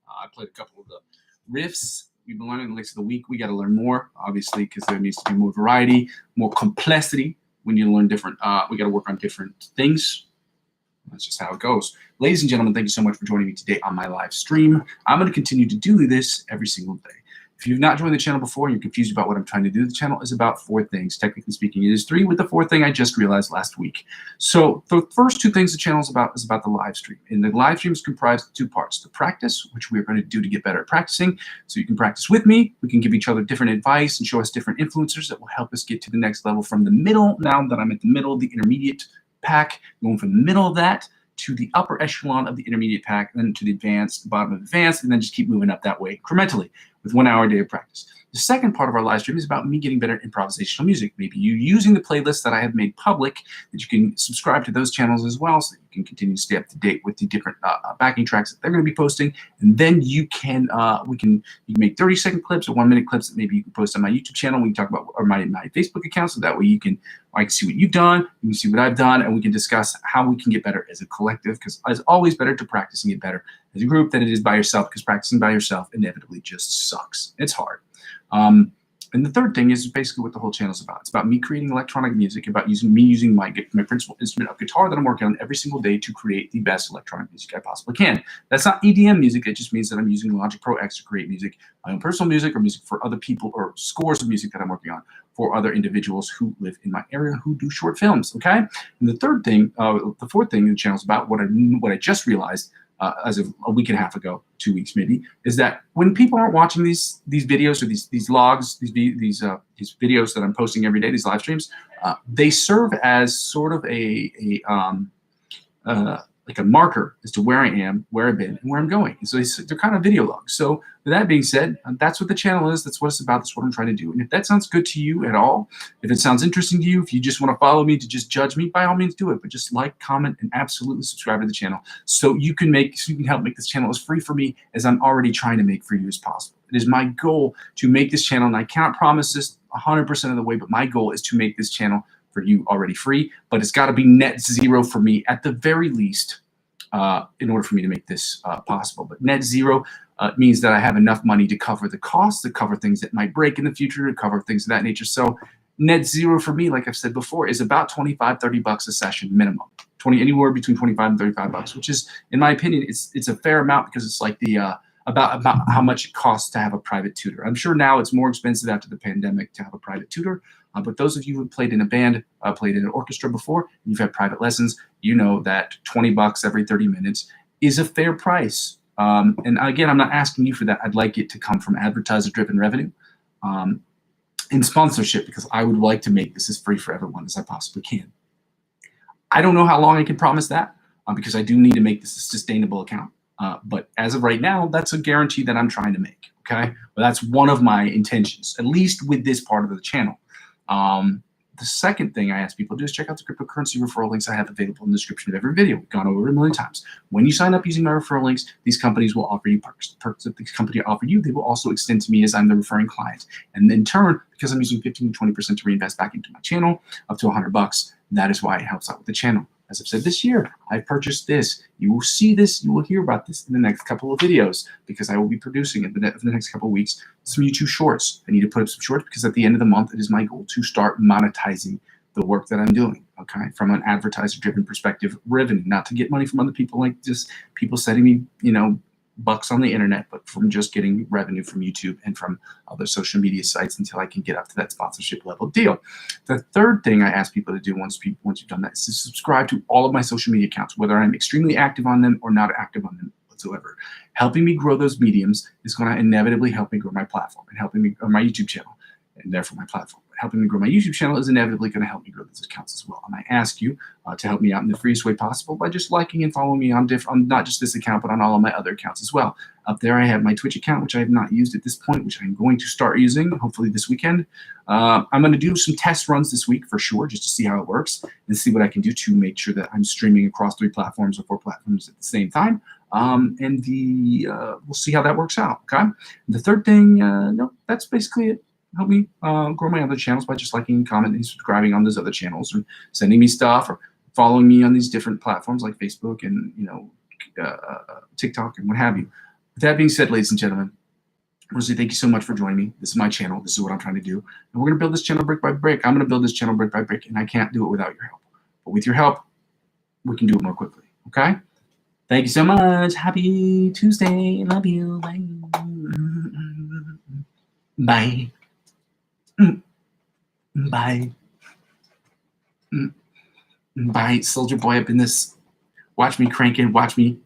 I played a couple of the riffs. We've been learning the licks of the week. We got to learn more, obviously, because there needs to be more variety, more complexity. When you learn different, we got to work on different things. That's just how it goes. Ladies and gentlemen, thank you so much for joining me today on my live stream. I'm going to continue to do this every single day. If you've not joined the channel before and you're confused about what I'm trying to do, the channel is about 4 things. Technically speaking, it is 3, with the 4th thing I just realized last week. So the first 2 things the channel is about the live stream. And the live stream is comprised of 2 parts. The practice, which we're going to do to get better at practicing. So you can practice with me. We can give each other different advice and show us different influencers that will help us get to the next level from the middle. Now that I'm at the middle of the intermediate pack, going from the middle of that to the upper echelon of the intermediate pack, and then to the advanced, bottom of advanced, and then just keep moving up that way incrementally with 1 hour a day of practice. The second part of our live stream is about me getting better at improvisational music. Maybe you using the playlists that I have made public, that you can subscribe to those channels as well, so that you can continue to stay up to date with the different backing tracks that they're going to be posting. And then you can you can make 30-second clips or 1-minute clips that maybe you can post on my YouTube channel. We can talk about, or my Facebook account, so that way I can see what you've done, you can see what I've done, and we can discuss how we can get better as a collective, because it's always better to practice and get better as a group than it is by yourself, because practicing by yourself inevitably just sucks. It's hard. And the third thing is basically what the whole channel is about. It's about me creating electronic music, about using my principal instrument of guitar that I'm working on every single day to create the best electronic music I possibly can. That's not EDM music. It just means that I'm using Logic Pro X to create music, my own personal music, or music for other people, or scores of music that I'm working on for other individuals who live in my area who do short films. Okay. And the third thing, the fourth thing the channel is about, what I just realized as of a week and a half ago, 2 weeks maybe, is that when people aren't watching these videos or these logs, these videos that I'm posting every day, these live streams, they serve as sort of like a marker as to where I am, where I've been, and where I'm going. And so they're kind of video logs. So with that being said, that's what the channel is. That's what it's about. That's what I'm trying to do. And if that sounds good to you at all, if it sounds interesting to you, if you just want to follow me to just judge me, by all means do it. But just like, comment, and absolutely subscribe to the channel, so you can help make this channel as free for me as I'm already trying to make for you as possible. It is my goal to make this channel, and I cannot promise this 100% of the way, but my goal is to make this channel for you already free, but it's got to be net zero for me at the very least in order for me to make this possible. But net zero means that I have enough money to cover the costs, to cover things that might break in the future, to cover things of that nature. So net zero for me, like I've said before, is about $25-30 a session minimum. Anywhere between 25 and 35 bucks, which is, in my opinion, it's a fair amount, because it's like the about how much it costs to have a private tutor. I'm sure now it's more expensive after the pandemic to have a private tutor, but those of you who played in a band, played in an orchestra before, and you've had private lessons, you know that 20 bucks every 30 minutes is a fair price. And again, I'm not asking you for that. I'd like it to come from advertiser-driven revenue and sponsorship, because I would like to make this as free for everyone as I possibly can. I don't know how long I can promise that, because I do need to make this a sustainable account. But as of right now, that's a guarantee that I'm trying to make. Okay, well, that's one of my intentions, at least with this part of the channel. The second thing I ask people to do is check out the cryptocurrency referral links I have available in the description of every video. We've gone over it a million times. When you sign up using my referral links, these companies will offer you perks. The perks that these companies offer you, they will also extend to me as I'm the referring client. And in turn, because I'm using 15 to 20% to reinvest back into my channel, up to 100 bucks, that is why it helps out with the channel. As I've said this year, I purchased this. You will see this, you will hear about this in the next couple of videos, because I will be producing in the next couple of weeks some YouTube shorts. I need to put up some shorts, because at the end of the month, it is my goal to start monetizing the work that I'm doing, okay, from an advertiser-driven perspective, revenue, not to get money from other people, like just people sending me, bucks on the internet, but from just getting revenue from YouTube and from other social media sites until I can get up to that sponsorship level deal. The third thing I ask people to do once you've done that is to subscribe to all of my social media accounts, whether I'm extremely active on them or not active on them whatsoever. Helping me grow those mediums is going to inevitably help me grow my platform, and helping me grow my YouTube channel, and therefore my platform. Helping me grow my YouTube channel is inevitably going to help me grow those accounts as well. And I ask you to help me out in the freest way possible by just liking and following me on not just this account, but on all of my other accounts as well. Up there, I have my Twitch account, which I have not used at this point, which I'm going to start using hopefully this weekend. I'm going to do some test runs this week for sure, just to see how it works and see what I can do to make sure that I'm streaming across 3 platforms or 4 platforms at the same time. We'll see how that works out. Okay. And the third thing, no, that's basically it. Help me grow my other channels by just liking, commenting, subscribing on those other channels, or sending me stuff, or following me on these different platforms like Facebook and TikTok, and what have you. With that being said, ladies and gentlemen, I want to say thank you so much for joining me. This is my channel. This is what I'm trying to do. And we're going to build this channel brick by brick. I'm going to build this channel brick by brick, and I can't do it without your help. But with your help, we can do it more quickly. Okay? Thank you so much. Happy Tuesday. Love you. Bye. Bye. Bye. Bye. Soldier boy up in this. Watch me crank it. Watch me.